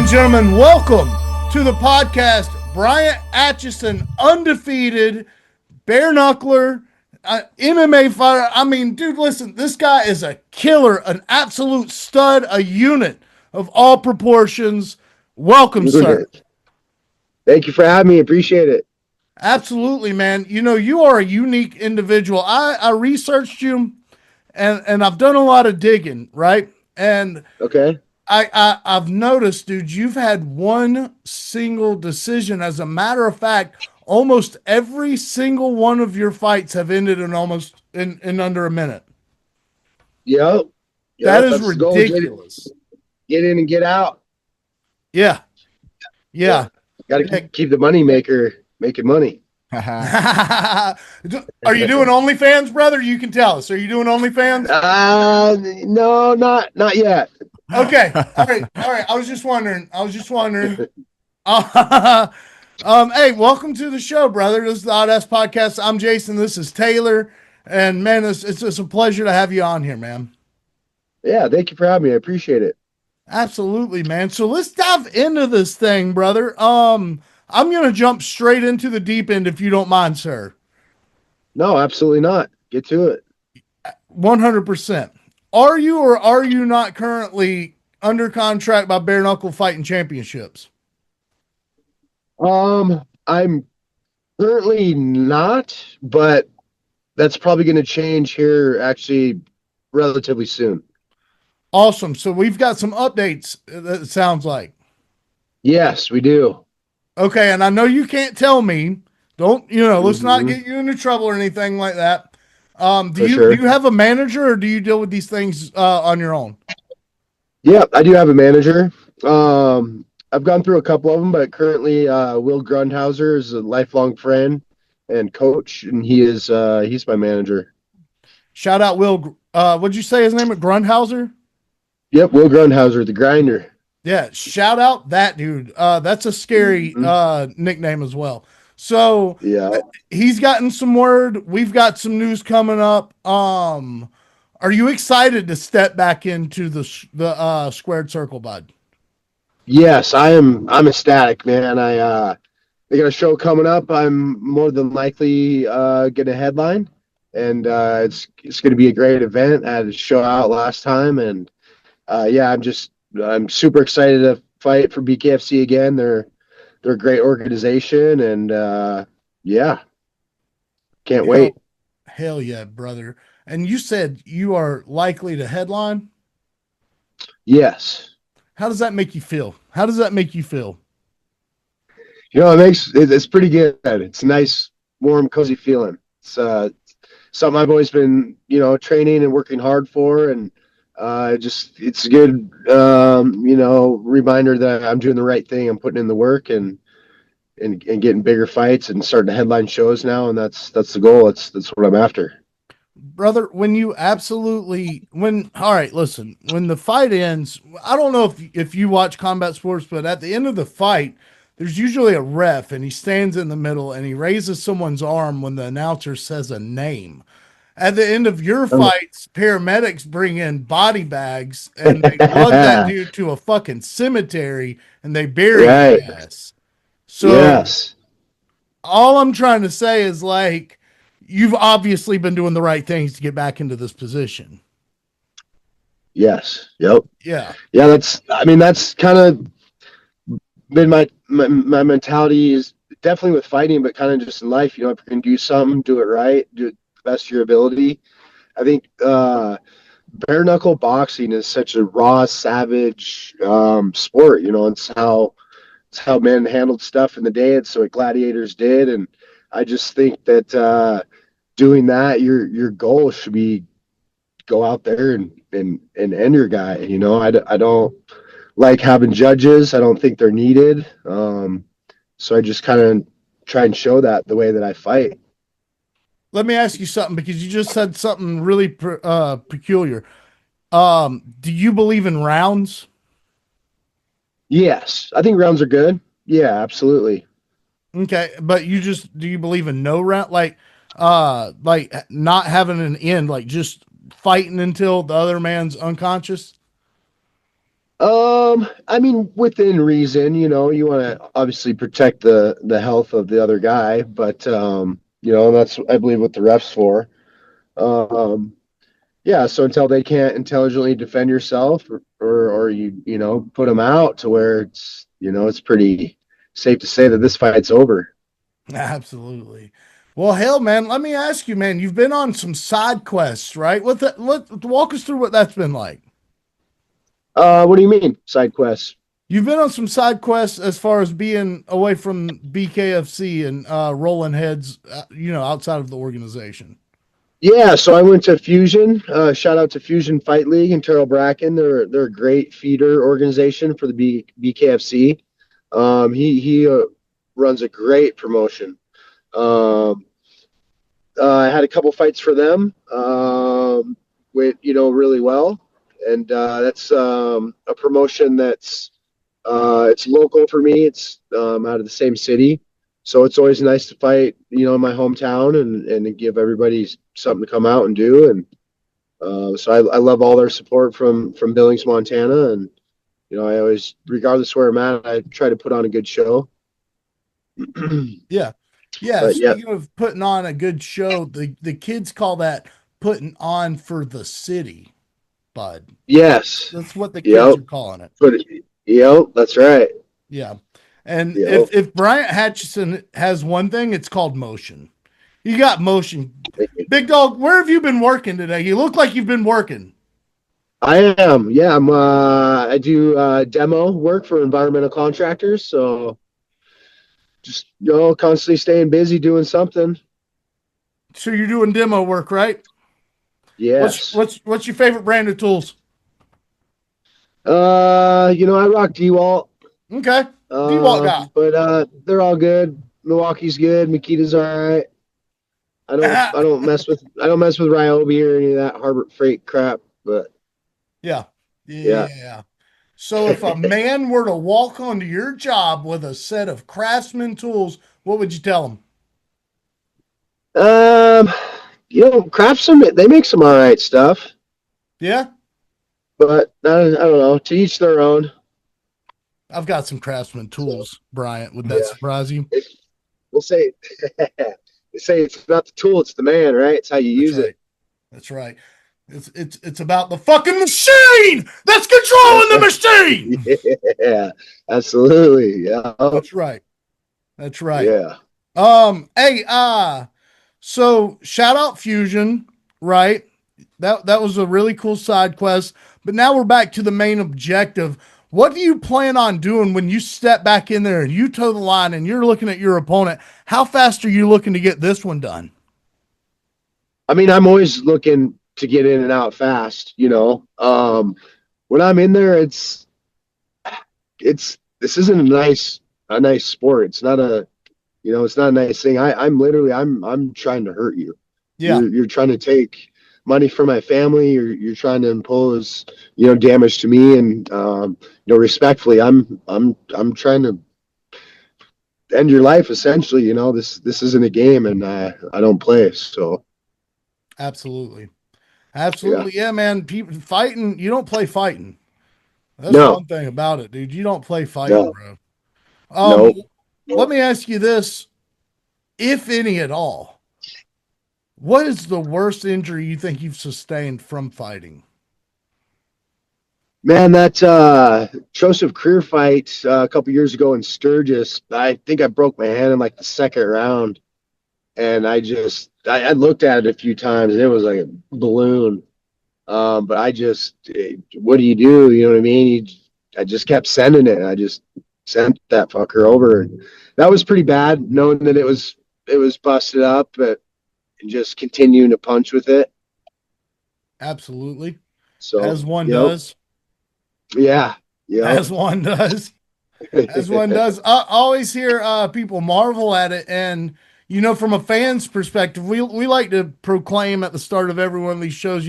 and gentlemen, welcome to the podcast. Bryant Acheson, undefeated, Bare Knuckler, MMA Fighter. I mean, dude, listen, this guy is a killer, an absolute stud, a unit of all proportions. Welcome, sir. Thank you for having me. Appreciate it. Absolutely, man. You know, you are a unique individual. I researched you, and I've done a lot of digging, right? And okay. I've noticed, dude, you've had one single decision. As a matter of fact, almost every single one of your fights have ended in almost in under a minute. Yep. That is ridiculous. Get in and get out. Yeah. Got to keep the money maker making money. Are you doing OnlyFans, brother? You can tell us. Are you doing OnlyFans? No, not yet. Okay. All right. I was just wondering. Hey, welcome to the show, brother. This is the Oddass podcast. I'm Jason. This is Taylor. And man, it's a pleasure to have you on here, man. Yeah, thank you for having me. I appreciate it. Absolutely, man. So let's dive into this thing, brother. I'm gonna jump straight into the deep end if you don't mind, sir. No, absolutely not. Get to it. 100%. Are you or are you not currently under contract by Bare Knuckle Fighting Championships? I'm currently not, but that's probably going to change here actually relatively soon. Awesome. So we've got some updates, it sounds like. Yes, we do. Okay, and I know you can't tell me. Let's not get you into trouble or anything like that. Do you have a manager or do you deal with these things on your own? Yeah, I do have a manager. I've gone through a couple of them, but currently Will Grindhouse is a lifelong friend and coach, and he's my manager. Shout out Will. What'd you say his name? Grindhouse? Yep, Will Grindhouse, the grinder. Yeah, shout out that dude. That's a scary nickname as well. So yeah, he's gotten some word. We've got some news coming up. Are you excited to step back into the squared circle, bud? Yes, I am. I'm ecstatic, man. They got a show coming up. I'm more than likely get a headline, and it's going to be a great event. I had a show out last time, and I'm super excited to fight for BKFC again. They're a great organization, and can't wait. Hell yeah, brother. And you said you are likely to headline? Yes. How does that make you feel? You know, it's pretty good. It's a nice, warm, cozy feeling. It's something I've always been, training and working hard for, and it's a good, reminder that I'm doing the right thing. I'm putting in the work and getting bigger fights and starting to headline shows now. And that's the goal. That's what I'm after. Brother, when the fight ends, I don't know if you watch combat sports, but at the end of the fight, there's usually a ref and he stands in the middle and he raises someone's arm when the announcer says a name. At the end of your fights, paramedics bring in body bags and they lug that dude to a fucking cemetery and they bury his ass. So yes. All I'm trying to say is, like, you've obviously been doing the right things to get back into this position. Yes. Yep. Yeah. Yeah. That's kind of been my mentality, is definitely with fighting, but kind of just in life, if you can do something, do it right, do it the best of your ability. I think bare knuckle boxing is such a raw, savage sport. It's how men handled stuff in the day. It's what gladiators did. And I just think that doing that, your goal should be go out there and end your guy. I don't like having judges. I don't think they're needed. So I just kind of try and show that the way that I fight. Let me ask you something, because you just said something really peculiar. Do you believe in rounds? Yes, I think rounds are good. Yeah, absolutely. Okay, but do you believe in no round, like not having an end, like just fighting until the other man's unconscious? I mean, within reason, you want to obviously protect the health of the other guy, but that's I believe what the ref's for. Um, yeah, so until they can't intelligently defend yourself, or you put them out to where it's pretty safe to say that this fight's over. Absolutely. Well, hell, man, let me ask you, man, you've been on some side quests, right? Walk us through what that's been like. What do you mean side quests? You've been on some side quests as far as being away from BKFC and rolling heads, outside of the organization. Yeah, so I went to Fusion. Shout out to Fusion Fight League and Terrell Bracken. They're a great feeder organization for the BKFC. He runs a great promotion. Um, I had a couple fights for them. Went really well, and that's a promotion that's it's local for me. It's out of the same city, so it's always nice to fight, in my hometown and give everybody something to come out and do. And so I love all their support from Billings, Montana, and I always, regardless where I'm at, I try to put on a good show. Yeah. Yeah. But yeah, Speaking of putting on a good show, the kids call that putting on for the city, bud. yes, That's what the kids yep, are calling it. but yep, that's right. Yeah. And Yep. if Bryant Acheson has one thing, it's called motion. You got motion. Big dog, where have you been working today? You look like you've been working. I am. Yeah, I do demo work for environmental contractors, so just constantly staying busy doing something. So you're doing demo work, right? What's Yes. what's what's your favorite brand of tools? I rock DeWalt. Okay. D-Walt guy. But they're all good. Milwaukee's good. Makita's all right. I don't mess with Ryobi or any of that Harbor Freight crap, but Yeah. yeah. Yeah. So if a man were to walk onto your job with a set of Craftsman tools, what would you tell him? Um, Craftsman, they make some all right stuff, Yeah. but I don't know. To each their own. I've got some Craftsman tools, Bryant. Would that Yeah. surprise you? We'll say they say it's not the tool, it's the man, right? It's how you That's use it. right. That's right. It's about the fucking machine that's controlling the machine. Yeah, absolutely. Yeah. That's right. That's right. Yeah. Hey, so shout out Fusion, right? That was a really cool side quest. But now we're back to the main objective. What do you plan on doing when you step back in there and you toe the line and you're looking at your opponent? How fast are you looking to get this one done? I mean, I'm always looking to get in and out fast, when I'm in there, this isn't a nice sport. It's not a nice thing. I'm trying to hurt you. Yeah, You're trying to take money from my family. You're trying to impose, damage to me. And, respectfully, I'm trying to end your life essentially. This isn't a game, and I don't play. So absolutely. yeah, Absolutely. Yeah, man. People fighting, you don't play fighting. That's no, one thing about it, dude. You don't play fighting, no, bro. no. Let me ask you this, if any at all. What is the worst injury you think you've sustained from fighting? Man, that Joseph Career fight a couple years ago in Sturgis, I think I broke my hand in like the second round, and I looked at it a few times, and it was like a balloon. But what do you do? You know what I mean? I just kept sending it. I just sent that fucker over, and that was pretty bad, knowing that it was busted up, but just continuing to punch with it. Absolutely. So, As one does. yeah, yep. As one does. As one does. I always hear people marvel at it. And, from a fan's perspective, we like to proclaim at the start of every one of these shows,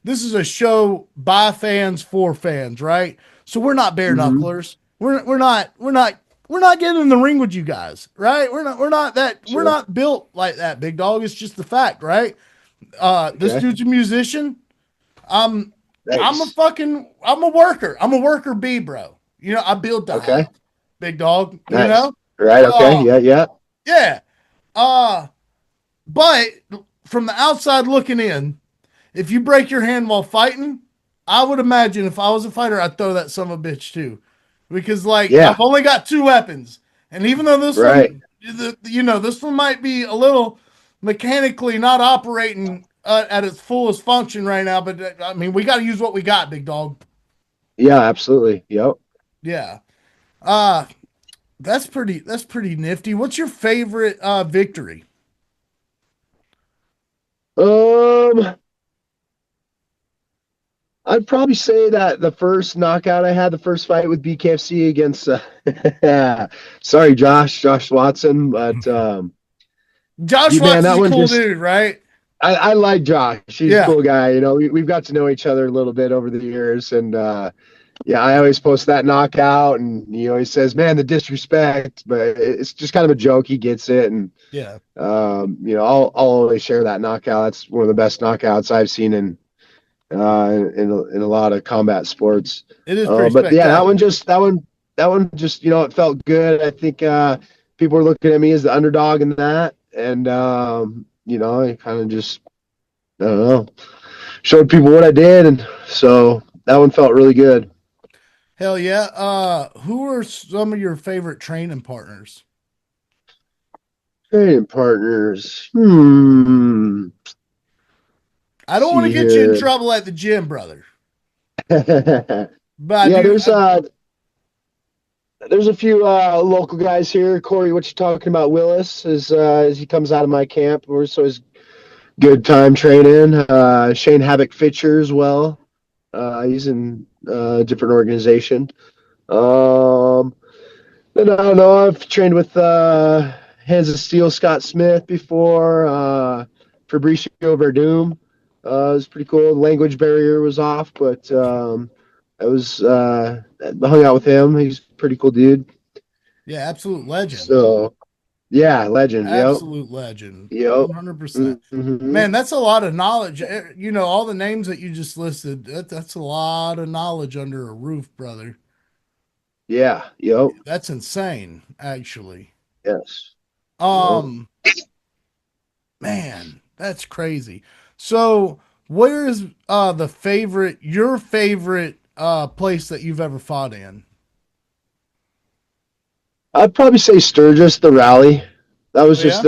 this is a show by fans for fans, right? So we're not bare Hmm. knucklers. We're not getting in the ring with you guys, right? We're Sure. not built like that, big dog. It's just the fact, right? This Okay. dude's a musician. I'm Nice. I'm a worker. I'm a worker bee, bro. I build the Okay. house, big dog, Nice. Right. Okay. Uh, Yeah. Yeah. yeah. Uh, but from the outside looking in, if you break your hand while fighting, I would imagine if I was a fighter, I'd throw that son of a bitch too. Because like Yeah. I've only got two weapons. And even though Right. this one might be a little mechanically not operating at its fullest function right now, but I mean, we got to use what we got, big dog. Yeah. Absolutely. Yep. Yeah. Uh, that's pretty nifty. What's your favorite victory? Um, I'd probably say that the first knockout I had, the first fight with BKFC against, sorry, Josh Watson, but Josh you man, Watts is that a one cool just, dude, right? I like Josh. He's a Yeah. cool guy. We've got to know each other a little bit over the years, and yeah, I always post that knockout, and he always says, "Man, the disrespect," but it's just kind of a joke. He gets it, and Yeah. I'll always share that knockout. That's one of the best knockouts I've seen in a lot of combat sports. It is pretty But yeah, spectacular. that one just it felt good. I think people were looking at me as the underdog in that, and I kind of just I don't know showed people what I did, and so that one felt really good. Hell yeah. Who are some of your favorite training partners? Training partners. I don't want to See get you in here. trouble at the gym, brother. Yeah, But I do. there's a few local guys here. Corey, what you talking about? Willis as he comes out of my camp. We're so he's good time training. Shane Havoc Fitcher as well. He's in a different organization. Um, then I don't know. I've trained with Hands of Steel Scott Smith before. Fabricio Verdum. It was pretty cool. The language barrier was off, but I was hung out with him. He's a pretty cool dude. Yeah, absolute legend. So yeah, legend. Yep. Absolute legend. Yep. 100%. Mm-hmm. Man, that's a lot of knowledge. All the names that you just listed, that's a lot of knowledge under a roof, brother. Yeah. Yep. That's insane, actually. Yes. Yep. Um, Man, that's crazy. So, where is your favorite place that you've ever fought in? I'd probably say Sturgis, the rally. That Oh was yeah? just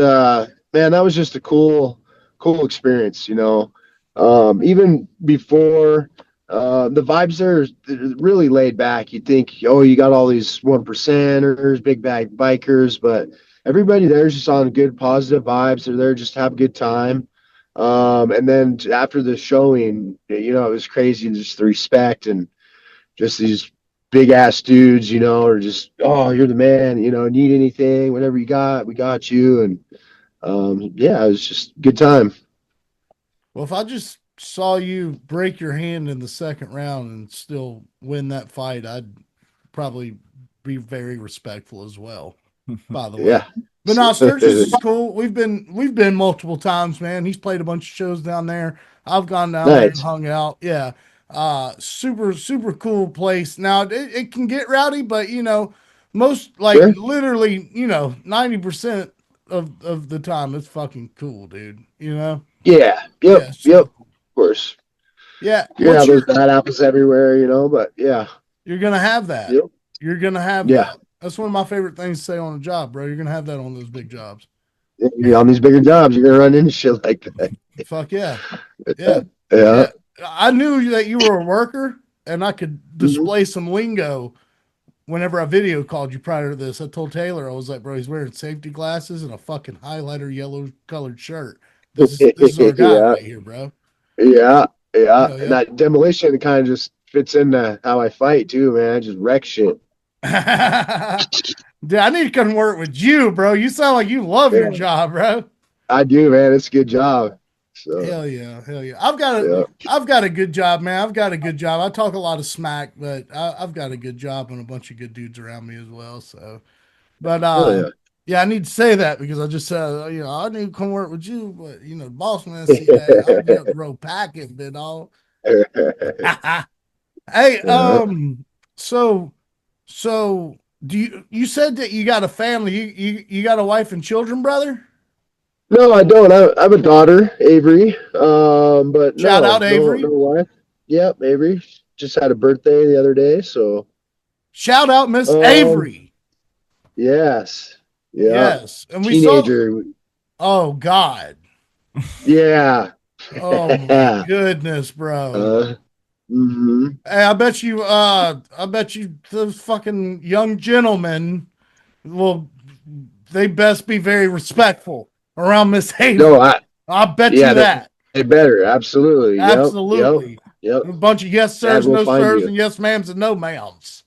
man, that was just a cool experience, Even before the vibes there is really laid back. You think, oh, you got all these one percenters, big bag bikers, but everybody there's just on good positive vibes. They're there just to have a good time. And then after the showing, it was crazy, just the respect and just these big ass dudes, are just, oh, you're the man, need anything, whatever you got, we got you. And yeah, it was just a good time. Well, if I just saw you break your hand in the second round and still win that fight, I'd probably be very respectful as well. By the way, Yeah. but no, Sturgis is cool. We've been multiple times, man. He's played a bunch of shows down there. I've gone down there and Nice. hung out. Yeah, super cool place. Now it can get rowdy, but most like Sure. literally 90% of the time it's fucking cool, dude. Yeah. Yep. Yeah, Yep. super cool. Of course. Yeah, You're gonna have those bad apples everywhere, but yeah. you're gonna have that. Yep. You're gonna have Yeah. that. That's one of my favorite things to say on a job, bro. You're gonna have that on those big jobs. On these bigger jobs, you're gonna run into shit like that. Fuck yeah. Yeah. Yeah. Yeah. I knew that you were a worker and I could Mhm. display some lingo whenever I video called you prior to this. I told Taylor, I was like, bro, he's wearing safety glasses and a fucking highlighter yellow colored shirt. This is our guy Yeah. right here, bro. Yeah. Yeah. Hell And yeah. that demolition kind of just fits into how I fight too, man. I just wreck shit. Dude, I need to come work with you, bro. You sound like you love your Yeah. job, bro. I do, man. It's a good job. So Hell yeah, hell yeah. I've got a good job, man. I've got a good job. I talk a lot of smack, but I've got a good job and a bunch of good dudes around me as well. So, but yeah. yeah, I need to say that because I just said, I need to come work with you, but the boss man see that I'll be up the road packing, bit all. Hey, Uh, so so you said that you got a family, you got a wife and children, brother? no, I don't. I have a daughter, Avery. But Shout out no Avery. wife. Yep, Avery just had a birthday the other day. So, Shout out Miss um, Avery. yes, yep, Yes. And we saw, teenager. oh God. Yeah, Oh my uh, goodness, bro. hmm Hey, I bet you those fucking young gentlemen will, they best be very respectful around Miss No, Avery. I bet yeah, you that. they better absolutely. Absolutely. Yep. A bunch of yes Dad sirs, will no find sirs, you. and yes ma'ams and no ma'ams.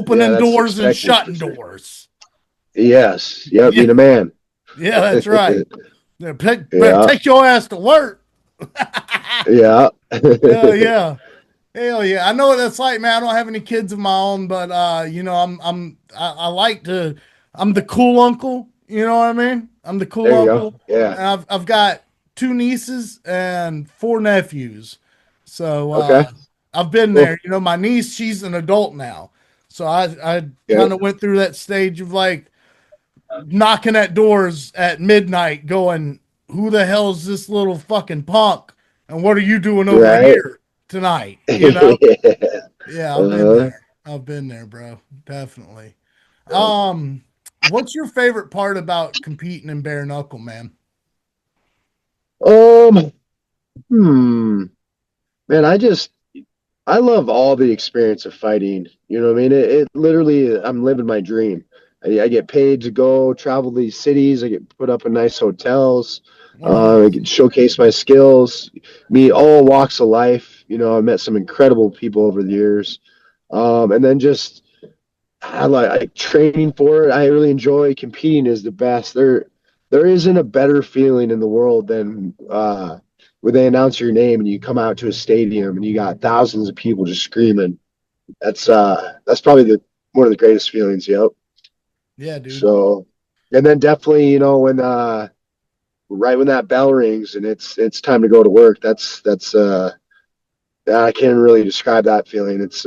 Yeah, Opening that's doors and expected for shutting sure. doors. Yes, yep, Yeah, being a man. yeah, that's right. Yeah, better Yeah, take your ass to work. yeah. Yeah, yeah. Hell yeah. I know what that's like, man. I don't have any kids of my own, but I like to, I'm the cool uncle, you know what I mean? I'm the cool There you go. uncle. Yeah. And I've got two nieces and four nephews. So Okay. I've been Cool. there. You know, my niece, she's an adult now. So I Yeah. kind of went through that stage of like knocking at doors at midnight, going, "Who the hell is this little fucking punk? And what are you doing over Right. here tonight?" You know? Yeah. Yeah, I've been Uh-huh. there. I've been there, bro. Definitely. Um, what's your favorite part about competing in bare knuckle, man? Um, hmm. Man, I love all the experience of fighting. You know what I mean? It literally, I'm living my dream. I get paid to go travel these cities. I get put up in nice hotels. I 100. get showcase my skills, meet all walks of life. You know, I met some incredible people over the years. And then just I like training for it. I really enjoy competing is the best. There isn't a better feeling in the world than when they announce your name and you come out to a stadium and you got thousands of people just screaming. That's probably the one of the greatest feelings, yep. Yeah, dude. So and then definitely, when right when that bell rings and it's time to go to work, that's I can't really describe that feeling. It's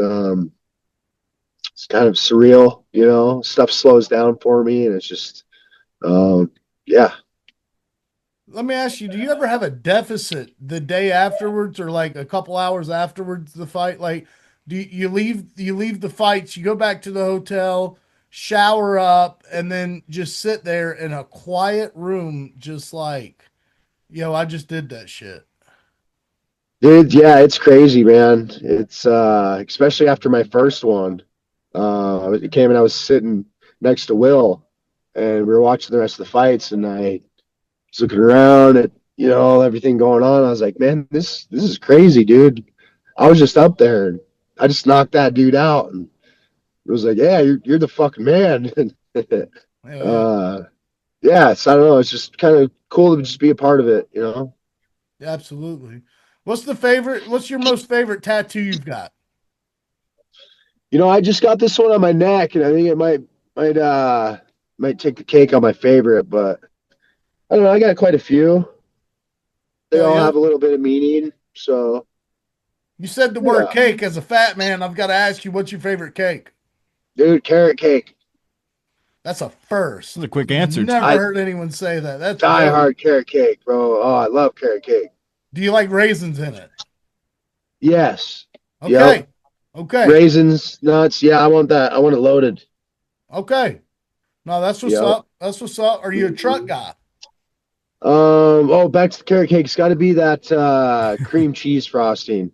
kind of surreal, stuff slows down for me and it's just um yeah. Let me ask you, do you ever have a deficit the day afterwards or like a couple hours afterwards the fight? Like, you leave the fights, you go back to the hotel, shower up, and then just sit there in a quiet room, just like, yo, I just did that shit. Dude, yeah, it's crazy, man. It's especially after my first one. It came and I was sitting next to Will and we were watching the rest of the fights and I was looking around at, everything going on. I was like, man, this is crazy, dude. I was just up there and I just knocked that dude out and it was like, yeah, you're the fucking man. Hell yeah. uh yeah, so I don't know, it's just kind of cool to just be a part of it. Absolutely. What's your most favorite tattoo you've got? I just got this one on my neck, and I think it might take the cake on my favorite, but I don't know. I got quite a few. They Hell all yeah. have a little bit of meaning. So You said the word yeah, cake. As a fat man, I've got to ask you, what's your favorite cake? dude, carrot cake. That's a That's first. a quick I've answer. never I heard anyone say that. That's die dope. hard carrot cake, bro. Oh, I love carrot cake. Do you like raisins in it? Yes. Yep. Okay. Okay. Raisins, nuts. Yeah, I want that. I want it loaded. Okay. No, that's what's Yep. up. That's what's up. Are you a truck Mhm. guy? Oh, back to the carrot cake. It's got to be that cream cheese frosting.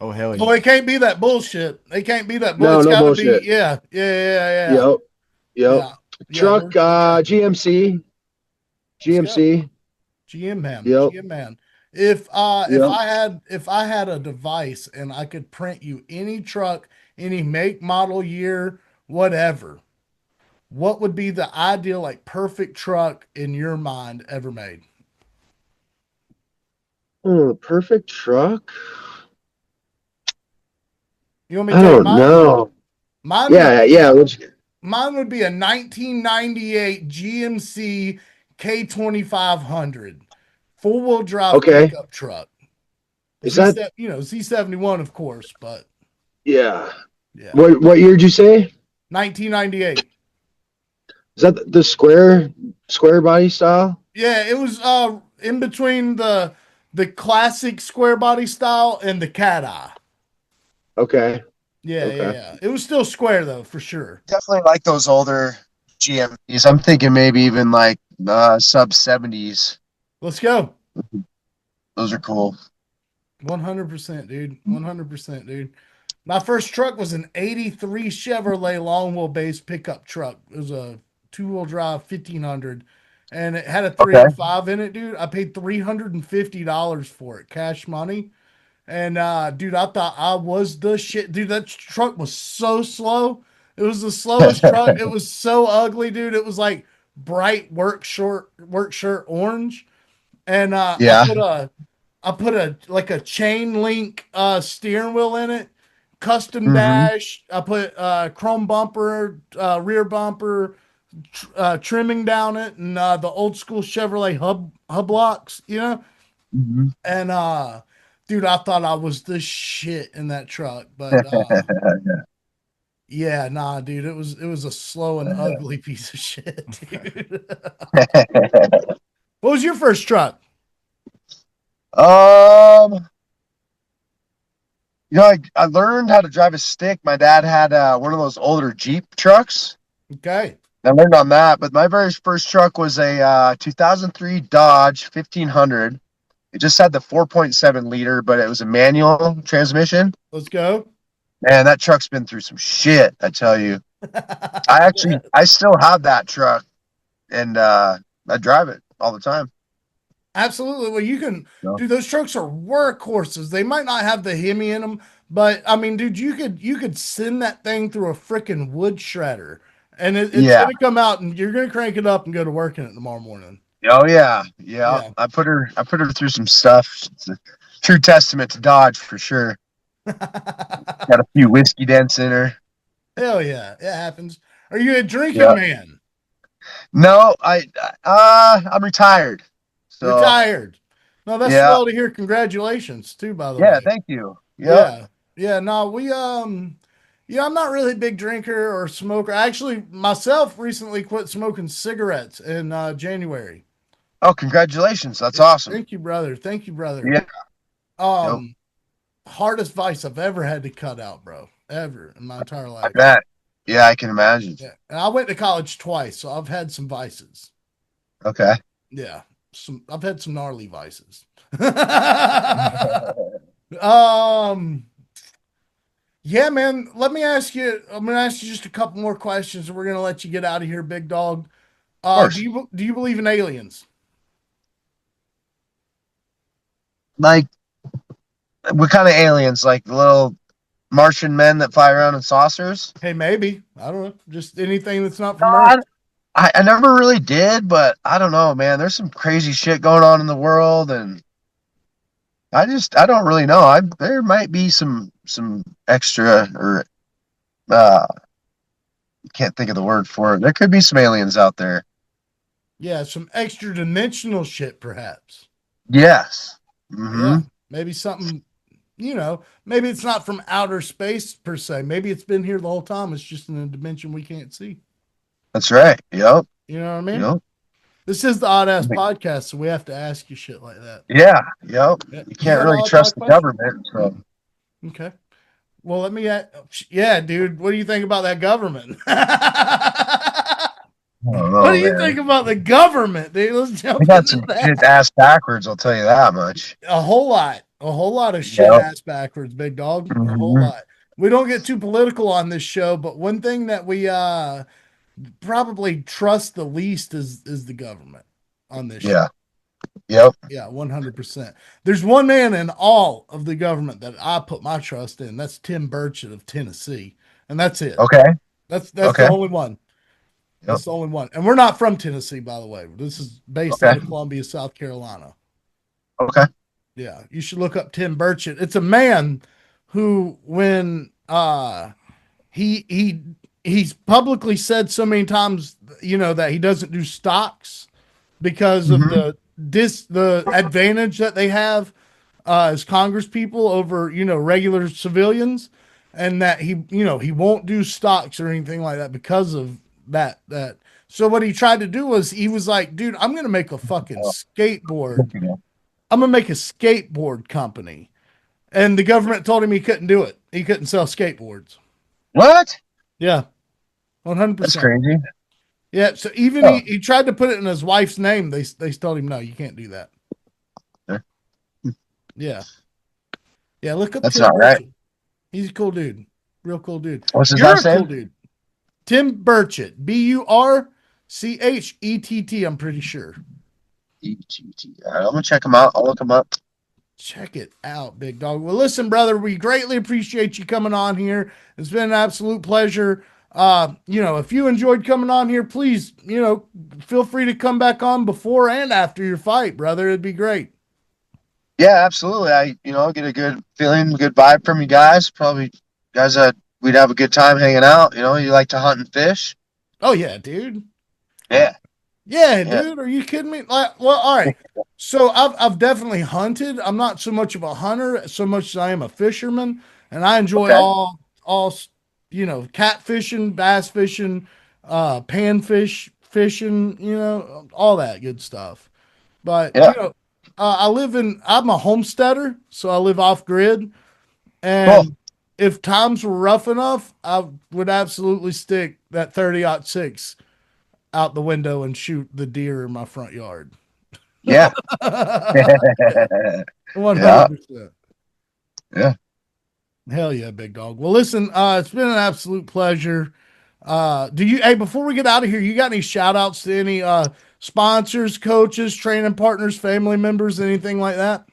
Oh hell Oh, yeah! it can't be that bullshit. It can't be that bull. No, It's no got to be, bullshit. yeah, yeah. Yep. Yep. Yeah. Yeah. Truck, Where's the truck at? GMC. Let's go. GMC. GM man. Yep. GM man. If Yep. I had a device and I could print you any truck, any make, model, year, whatever, what would be the ideal, like perfect truck in your mind ever made? Oh, perfect truck? You want me to I tell you don't mine? know. Mine would Yeah, yeah. be mine would be a 1998 GMC K2500 four-wheel drive Okay. pickup truck. Is that Z71, of course, but yeah? yeah, What year did you say? 1998. Is that the square body style? Yeah, it was in between the classic square body style and the cat eye. Okay. Yeah, yeah, Okay. yeah. It was still square though, for sure. Definitely like those older GMPs. I'm thinking maybe even like sub 70s. Let's go. Those are cool. 100%, dude. 100%, dude. My first truck was an 83 Chevrolet long wheelbase pickup truck. It was a two-wheel drive 1500 and it had a Okay. 305 in it, dude. I paid $350 for it, cash money. And dude, I thought I was the shit. Dude, that truck was so slow. It was the slowest truck. It was so ugly, dude. It was like bright work shirt orange. And Yeah. I put a like a chain link steering wheel in it, custom Hmm. dash. I put chrome bumper, rear bumper, trimming down it, and the old school Chevrolet hub locks, Hmm. And dude, I thought I was the shit in that truck, but yeah, nah, dude, it was a slow and ugly piece of shit, dude. What was your first truck? um, I learned how to drive a stick. My dad had one of those older Jeep trucks. Okay, I learned on that, but my very first truck was a 2003 Dodge 1500. It just had the 4.7 liter, but it was a manual transmission. let's go. Man, that truck's been through some shit, I tell you. I still have that truck, and I drive it all the time. Absolutely. Well, you can, So, dude. Those trucks are workhorses. They might not have the Hemi in them, but I mean, dude, you could send that thing through a freaking wood shredder, and it's yeah. gonna come out, and you're gonna crank it up and go to work in it tomorrow morning. Oh yeah. Yeah. Yeah. I put her through some stuff. It's a true testament to Dodge for sure. Got a few whiskey dents in her. Hell yeah, it happens. Are you a drinking Yeah. man? No, I'm retired. So Retired? No, that's yeah. swell to hear. Congratulations, too, by the Yeah, way. thank you. Yep. Yeah. Yeah. No, yeah, I'm not really a big drinker or smoker. Actually, myself recently quit smoking cigarettes in January. Oh, congratulations. That's Yeah. awesome. Thank you, brother. Thank you, brother. Yeah. Yep. Um, Hardest vice I've ever had to cut out, bro. Ever in my entire I life. bet. Yeah, I can imagine. Yeah. And I went to college twice, so I've had some vices. Okay. Yeah. I've had some gnarly vices. um yeah, man. Let me ask you. I'm gonna ask you just a couple more questions, and we're gonna let you get out of here, big dog. Of Do course. you believe in aliens? Like, what kind of aliens? Like the little Martian men that fly around in saucers? Hey, maybe. I don't know. Just anything that's not No, from Earth. I never really did, but I don't know, man. There's some crazy shit going on in the world, and I don't really know. There might be some extra or uh can't think of the word for it. There could be some aliens out there. Yeah, some extra dimensional shit, perhaps. Yes. Mm-hmm. Yeah, maybe something. Maybe it's not from outer space per se. Maybe it's been here the whole time. It's just in a dimension we can't see. That's right. Yep. You know what I mean? Yep. This is the Oddass podcast, so we have to ask you shit like that. Yeah. Yep. Yeah. You You can't got an really odd trust the question? government. So Okay. Well, yeah, dude. What do you think about that government? I don't What do know, you think man. about the government, dude? Let's They jump got into some shit that. ass backwards, I'll tell you that much. A whole lot of shit Yep. ass backwards, big dog. A whole Hmm. lot. We don't get too political on this show, but one thing that we probably trust the least is the government on this show. Yeah. Yep. Yeah, 100%. There's one man in all of the government that I put my trust in. That's Tim Burchett of Tennessee, and that's it. Okay. That's the Okay. only one. Yep. That's the only one. And we're not from Tennessee, by the way. This is based Okay. out of Columbia, South Carolina. Okay. Yeah, you should look up Tim Burchett. It's a man who, when he's publicly said so many times, that he doesn't do stocks because of Hmm. the advantage that they have as Congress people over, regular civilians, and that he won't do stocks or anything like that because of that. So what he tried to do was he was like, dude, I'm gonna make a fucking skateboard. I'm gonna make a skateboard company. And the government told him he couldn't do it. He couldn't sell skateboards. What? Yeah, That's 100%. crazy. Yeah, so even Oh, he tried to put it in his wife's name. They told him no, you can't do that. yeah. Yeah. Yeah, look up That's Tim not right. Burchett. He's a cool dude. Real cool dude. What's his You're last a cool name? dude. Tim Burchett. Burchett. I'm pretty sure. EGT. All right, I'm gonna check him out. I'll look him up. Check it out, big dog. Well, listen, brother, we greatly appreciate you coming on here. It's been an absolute pleasure. If you enjoyed coming on here, please, feel free to come back on before and after your fight, brother. It'd be great. Yeah, absolutely. I get a good feeling, good vibe from you guys. Probably guys that we'd have a good time hanging out. You like to hunt and fish. Oh yeah, dude. Yeah, Yeah, yeah. dude. Are you kidding me? Like, well, all right. So I've definitely hunted. I'm not so much of a hunter so much as I am a fisherman, and I enjoy Okay. all cat fishing, bass fishing, panfish fishing, all that good stuff. But Yeah. I'm a homesteader, so I live off grid, Cool. and if times were rough enough, I would absolutely stick that 30-06 out the window and shoot the deer in my front yard. Yeah. Yeah. 100%. Yeah. Hell yeah, big dog. Well, listen, it's been an absolute pleasure. Before we get out of here, you got any shout outs to any sponsors, coaches, training partners, family members, anything like that?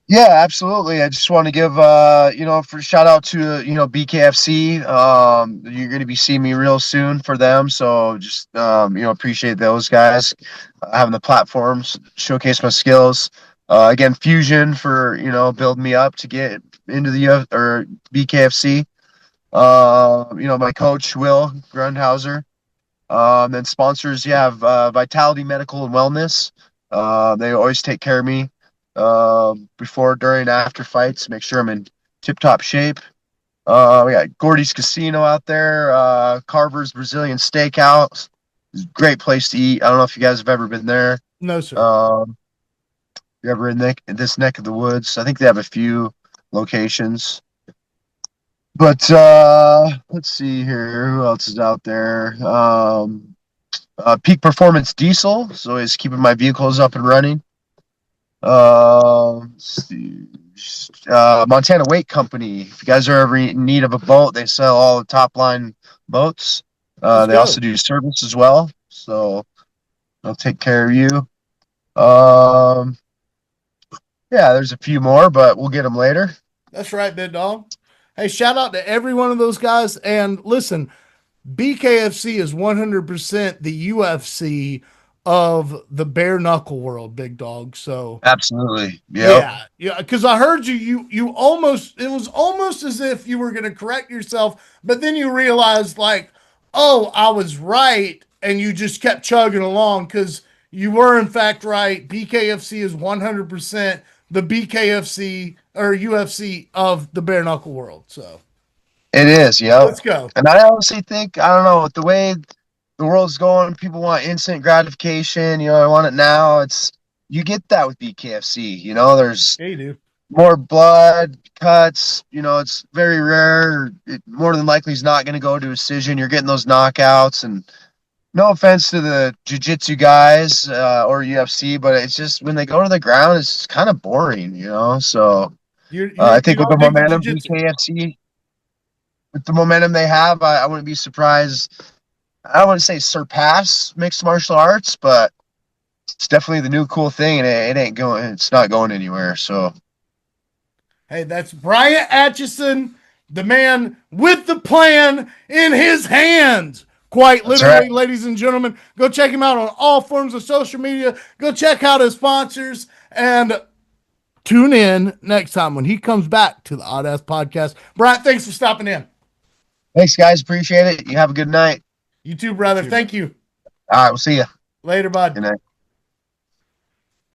Yeah, absolutely. I just want to give for shout out to BKFC. You're going to be seeing me real soon for them, so just appreciate those guys having the platforms, showcase my skills. Again, Fusion for building me up to get into the or BKFC. My coach Will Grindhauser. Then sponsors, you have Vitality Medical and Wellness. They always take care of me before, during, after fights. Make sure I'm in tip-top shape. We got Gordy's Casino out there. Carver's Brazilian Steakhouse. It's a great place to eat. I don't know if you guys have ever been there. No, sir. You're ever in this neck of the woods. I think they have a few locations. But let's see here. Who else is out there? Peak Performance Diesel. So always keeping my vehicles up and running. Let's see. Montana Weight Company. If you guys are ever in need of a boat, they sell all the top line boats. They also do service as well. So they'll take care of you. Yeah, there's a few more, but we'll get them later. That's right, big dog. Hey, shout out to every one of those guys. And listen, BKFC is 100% the UFC of the bare knuckle world, big dog. So Absolutely. Yep. yeah. Because I heard you almost, it was almost as if you were going to correct yourself, but then you realized like, oh, I was right, and you just kept chugging along because you were in fact right. BKFC is 100% the BKFC or UFC of the bare knuckle world. So It is, yep. let's go. And I honestly think, I don't know, with the way the world's going, people want instant gratification. I want it now. You get that with BKFC. There's Yeah, you do. more blood cuts. It's very rare. More than likely is not going to go to a decision. You're getting those knockouts. And no offense to the jiu-jitsu guys or UFC, but it's just when they go to the ground, it's kind of boring. So I think with the momentum BKFC, with the momentum they have, I wouldn't be surprised. I don't want to say surpass mixed martial arts, but it's definitely the new cool thing, and it ain't going. It's not going anywhere. So, hey, that's Bryant Acheson, the man with the plan in his hands. Quite literally, right, ladies and gentlemen. Go check him out on all forms of social media. Go check out his sponsors and tune in next time when he comes back to the Oddass podcast. Bryant, thanks for stopping in. Thanks, guys. Appreciate it. You have a good night. You too, brother. Thank you. All right. We'll see you. Later, bud. Good night.